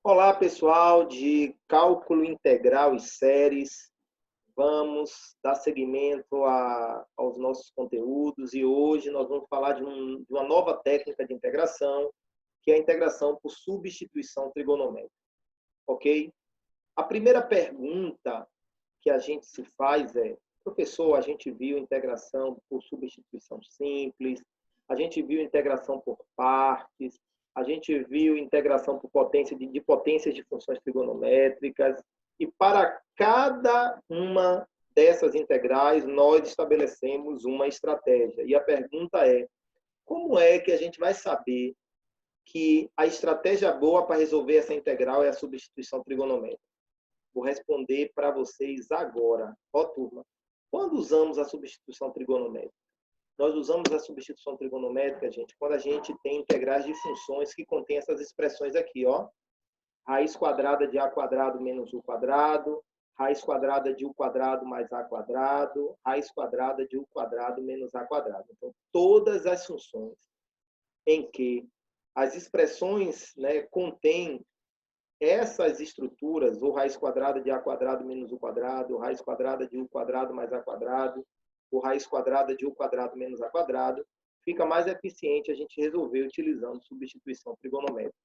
Olá, pessoal de cálculo integral e séries. Vamos dar seguimento aos nossos conteúdos e hoje nós vamos falar de uma nova técnica de integração, que é a integração por substituição trigonométrica. Ok? A primeira pergunta que a gente se faz é: professor, a gente viu integração por substituição simples, a gente viu integração por partes, a gente viu integração por potência de potências de funções trigonométricas, e para cada uma dessas integrais nós estabelecemos uma estratégia. E a pergunta é: como é que a gente vai saber que a estratégia boa para resolver essa integral é a substituição trigonométrica? Vou responder para vocês agora. Ó, turma, quando usamos a substituição trigonométrica? Nós usamos a substituição trigonométrica, gente, quando a gente tem integrais de funções que contêm essas expressões aqui, ó. Raiz quadrada de a quadrado menos u quadrado, raiz quadrada de u quadrado mais a quadrado, raiz quadrada de u quadrado menos a quadrado. Então, todas as funções em que as expressões, né, contêm essas estruturas, ou raiz quadrada de a quadrado menos u quadrado, ou raiz quadrada de u quadrado mais a quadrado, ou raiz quadrada de u quadrado menos a quadrado, fica mais eficiente a gente resolver utilizando substituição trigonométrica.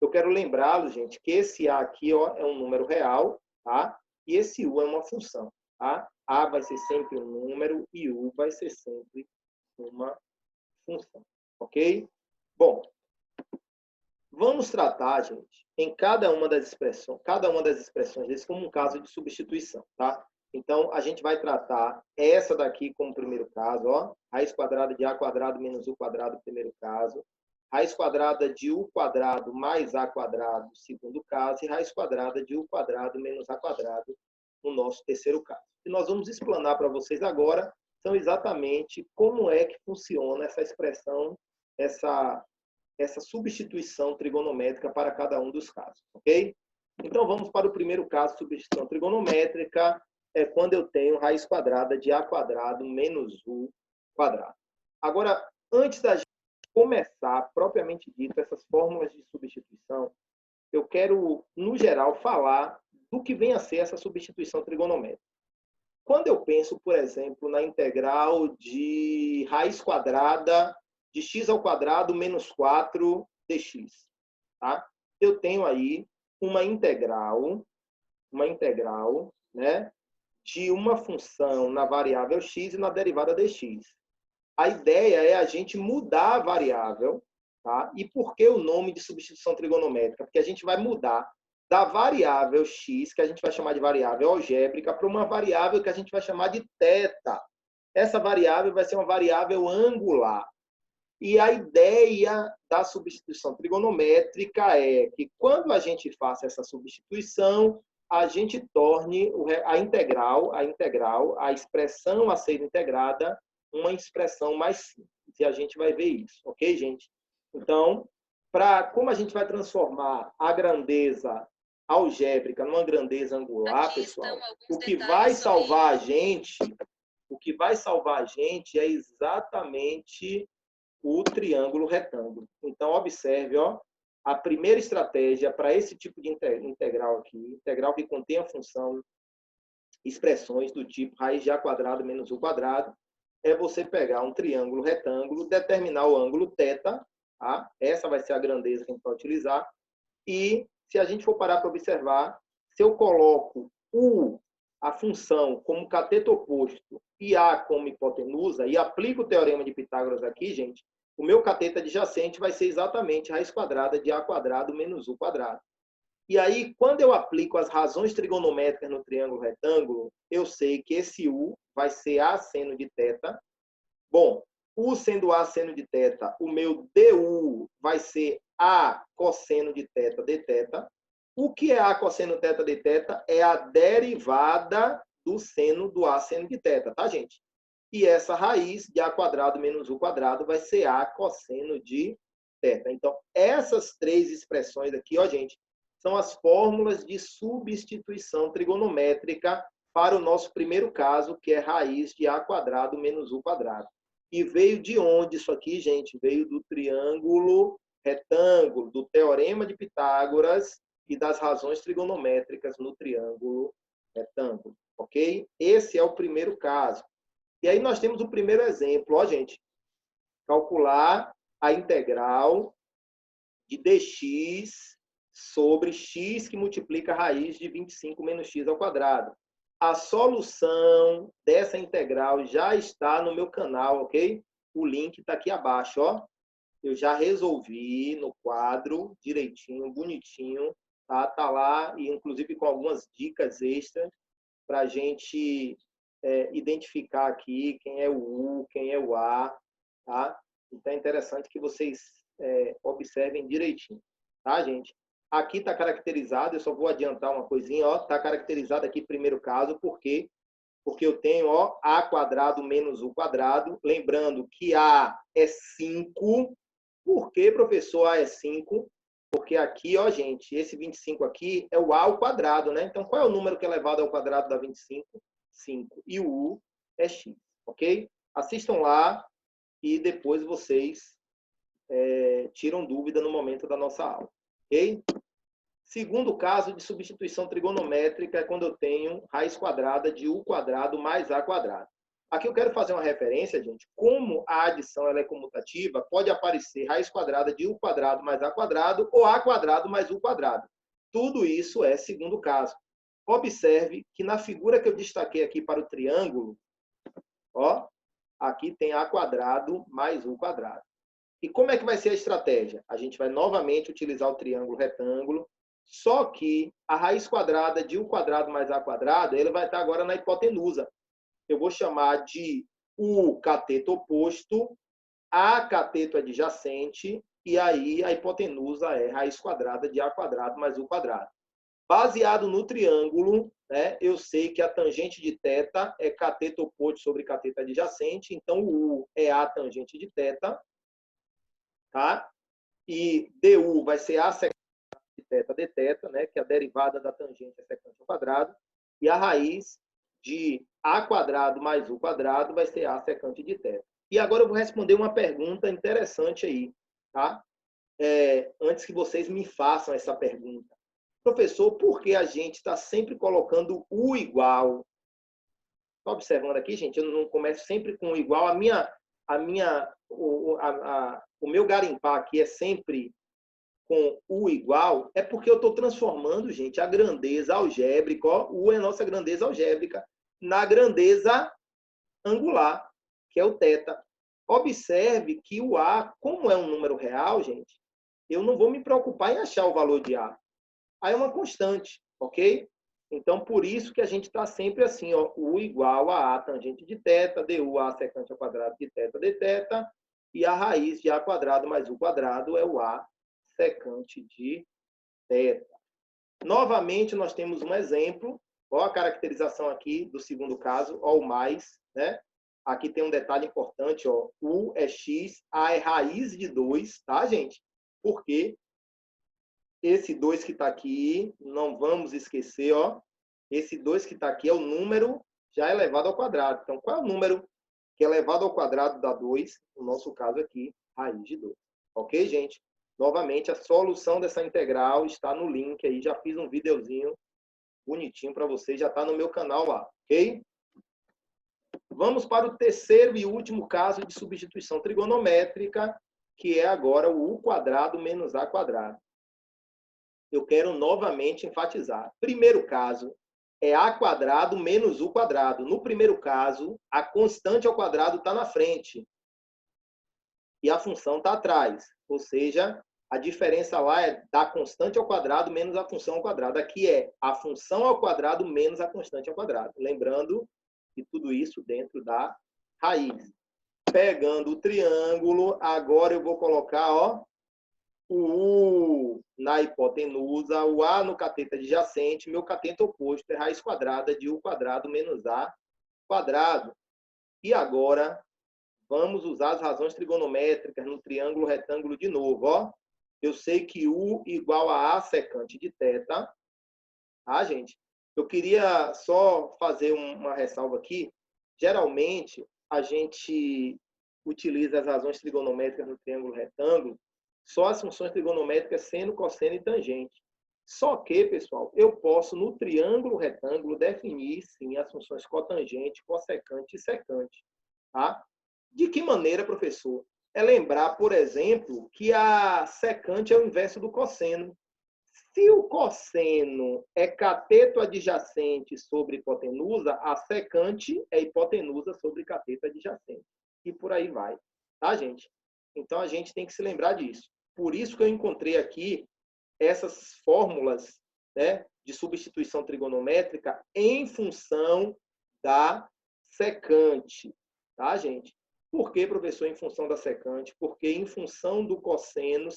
Eu quero lembrá-los, gente, que esse a aqui, ó, é um número real, tá? E esse u é uma função, tá? A vai ser sempre um número e u vai ser sempre uma função, ok? Bom, vamos tratar, gente, em cada uma das expressões desse como um caso de substituição, tá? Então, a gente vai tratar essa daqui como primeiro caso, ó, raiz quadrada de a quadrado menos u quadrado, primeiro caso, raiz quadrada de u quadrado mais a quadrado, segundo caso, e raiz quadrada de u quadrado menos a quadrado, no nosso terceiro caso. E nós vamos explanar para vocês agora são exatamente como é que funciona essa expressão, essa substituição trigonométrica para cada um dos casos, ok? Então, vamos para o primeiro caso, substituição trigonométrica, é quando eu tenho raiz quadrada de a quadrado menos u quadrado. Agora, antes da gente começar, propriamente dito, essas fórmulas de substituição, eu quero, no geral, falar do que vem a ser essa substituição trigonométrica. Quando eu penso, por exemplo, na integral de raiz quadrada de x ao quadrado menos 4 dx, tá? Eu tenho aí uma integral, né, de uma função na variável x e na derivada dx. A ideia é a gente mudar a variável, tá? E por que o nome de substituição trigonométrica? Porque a gente vai mudar da variável x, que a gente vai chamar de variável algébrica, para uma variável que a gente vai chamar de θ. Essa variável vai ser uma variável angular. E a ideia da substituição trigonométrica é que, quando a gente faça essa substituição, a gente torne a integral, a expressão a ser integrada, uma expressão mais simples. E a gente vai ver isso, ok, gente? Então, como a gente vai transformar a grandeza algébrica numa grandeza angular, pessoal, o que vai salvar a gente é exatamente o triângulo retângulo. Então, observe, ó, a primeira estratégia para esse tipo de integral aqui, integral que contém a função, expressões do tipo raiz de a quadrado menos u quadrado, é você pegar um triângulo retângulo, determinar o ângulo θ, tá? Essa vai ser a grandeza que a gente vai utilizar, e se a gente for parar para observar, se eu coloco a função como cateto oposto e a como hipotenusa, e aplico o teorema de Pitágoras aqui, gente, o meu cateto adjacente vai ser exatamente raiz quadrada de a quadrado menos u quadrado. E aí, quando eu aplico as razões trigonométricas no triângulo retângulo, eu sei que esse u vai ser a seno de θ. Bom, u sendo a seno de θ, o meu du vai ser a cosseno de θ dθ. O que é a cosseno θ dθ? É a derivada do seno do a seno de θ, tá, gente? E essa raiz de a quadrado menos u quadrado vai ser a cosseno de θ. Então, essas três expressões aqui, ó, gente, são as fórmulas de substituição trigonométrica para o nosso primeiro caso, que é raiz de a quadrado menos u quadrado. E veio de onde isso aqui, gente? Veio do triângulo retângulo, do teorema de Pitágoras, e das razões trigonométricas no triângulo retângulo, ok? Esse é o primeiro caso. E aí nós temos o primeiro exemplo, ó, gente. Calcular a integral de dx sobre x que multiplica a raiz de 25 menos x ao quadrado. A solução dessa integral já está no meu canal, ok? O link está aqui abaixo, ó. Eu já resolvi no quadro, direitinho, bonitinho, tá? Tá lá, e inclusive com algumas dicas extras para a gente identificar aqui quem é o U, quem é o A, tá? Então é interessante que vocês observem direitinho, tá, gente? Aqui está caracterizado, eu só vou adiantar uma coisinha, ó, está caracterizado aqui primeiro caso, por quê? Porque eu tenho, ó, A quadrado menos U quadrado, lembrando que A é 5. Por que, professor, A é 5? Porque aqui, ó, gente, esse 25 aqui é o A ao quadrado, né? Então, qual é o número que é elevado ao quadrado da 25? 5. E o U é X, ok? Assistam lá e depois vocês tiram dúvida no momento da nossa aula, ok? Segundo caso de substituição trigonométrica é quando eu tenho raiz quadrada de U quadrado mais A quadrado. Aqui eu quero fazer uma referência, gente. Como a adição ela é comutativa, pode aparecer raiz quadrada de U quadrado mais A quadrado ou A quadrado mais U quadrado. Tudo isso é segundo caso. Observe que na figura que eu destaquei aqui para o triângulo, ó, aqui tem A quadrado mais U quadrado. E como é que vai ser a estratégia? A gente vai novamente utilizar o triângulo retângulo, só que a raiz quadrada de U quadrado mais A quadrado, ele vai estar agora na hipotenusa. Eu vou chamar de U cateto oposto, A cateto adjacente, e aí a hipotenusa é raiz quadrada de A quadrado mais U quadrado. Baseado no triângulo, né, eu sei que a tangente de θ é cateto oposto sobre cateto adjacente, então o U é A tangente de θ, tá? E du vai ser A secante de θ dθ, né, que é a derivada da tangente é secante ao quadrado, e a raiz de A quadrado mais U quadrado vai ser A secante de θ. E agora eu vou responder uma pergunta interessante aí, tá? Antes que vocês me façam essa pergunta. Professor, por que a gente está sempre colocando U igual? Está observando aqui, gente? Eu não começo sempre com U igual. O meu garimpar aqui é sempre com U igual, é porque eu estou transformando, gente, a grandeza algébrica, ó, U é nossa grandeza algébrica, na grandeza angular, que é o θ. Observe que o A, como é um número real, gente, eu não vou me preocupar em achar o valor de A. A é uma constante, ok? Então, por isso que a gente está sempre assim, ó, U igual a A tangente de θ, du A secante ao quadrado de θ dθ, e a raiz de A quadrado mais U quadrado é o A secante de θ. Novamente, nós temos um exemplo, ó, a caracterização aqui do segundo caso, ó, o mais, né? Aqui tem um detalhe importante, ó, U é X, A é raiz de 2, tá, gente? Porque esse 2 que está aqui, não vamos esquecer, ó, esse 2 que está aqui é o número já elevado ao quadrado. Então, qual é o número que é elevado ao quadrado dá 2? No nosso caso aqui, raiz de 2. Ok, gente? Novamente, a solução dessa integral está no link aí. Já fiz um videozinho bonitinho para vocês, já está no meu canal lá, ok? Vamos para o terceiro e último caso de substituição trigonométrica, que é agora o U quadrado menos A quadrado. Eu quero novamente enfatizar. Primeiro caso é A quadrado menos U quadrado. No primeiro caso, a constante ao quadrado está na frente e a função está atrás. Ou seja, a diferença lá é da constante ao quadrado menos a função ao quadrado. Aqui é a função ao quadrado menos a constante ao quadrado. Lembrando que tudo isso dentro da raiz. Pegando o triângulo, agora eu vou colocar, ó, o U na hipotenusa, o A no cateto adjacente, meu cateto oposto é raiz quadrada de U quadrado menos A quadrado. E agora, vamos usar as razões trigonométricas no triângulo retângulo de novo, ó. Eu sei que U igual a A secante de θ, tá, gente? Eu queria só fazer uma ressalva aqui. Geralmente, a gente utiliza as razões trigonométricas no triângulo retângulo só as funções trigonométricas seno, cosseno e tangente. Só que, pessoal, eu posso, no triângulo retângulo, definir, sim, as funções cotangente, cossecante e secante. Tá? De que maneira, professor? É lembrar, por exemplo, que a secante é o inverso do cosseno. Se o cosseno é cateto adjacente sobre hipotenusa, a secante é hipotenusa sobre cateto adjacente. E por aí vai. Tá, gente? Então, a gente tem que se lembrar disso. Por isso que eu encontrei aqui essas fórmulas, né, de substituição trigonométrica em função da secante. Tá, gente? Por que, professor, em função da secante? Porque em função do cosseno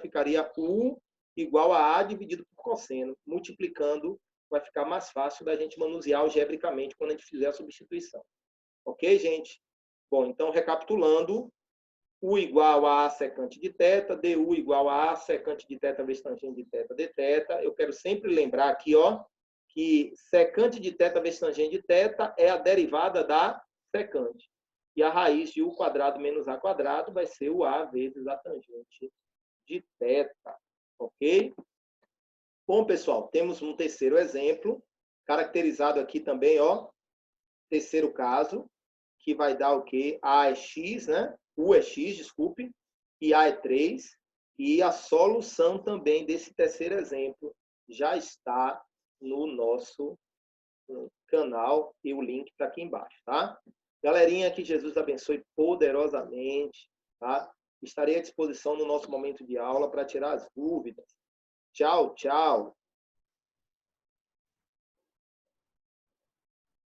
ficaria U igual a dividido por cosseno. Multiplicando, vai ficar mais fácil da gente manusear algebricamente quando a gente fizer a substituição. Ok, gente? Bom, então, recapitulando, U igual a secante de θ, DU igual a secante de θ vezes tangente de θ dθ. Eu quero sempre lembrar aqui, ó, que secante de θ vezes tangente de θ é a derivada da secante. E a raiz de U quadrado menos A quadrado vai ser o A vezes a tangente de θ. Ok? Bom, pessoal, temos um terceiro exemplo, caracterizado aqui também, ó, terceiro caso, que vai dar o quê? A é x, né? U é x, desculpe, e A é 3. E a solução também desse terceiro exemplo já está no nosso canal e o link está aqui embaixo, tá? Galerinha, que Jesus abençoe poderosamente, tá? Estarei à disposição no nosso momento de aula para tirar as dúvidas. Tchau, tchau.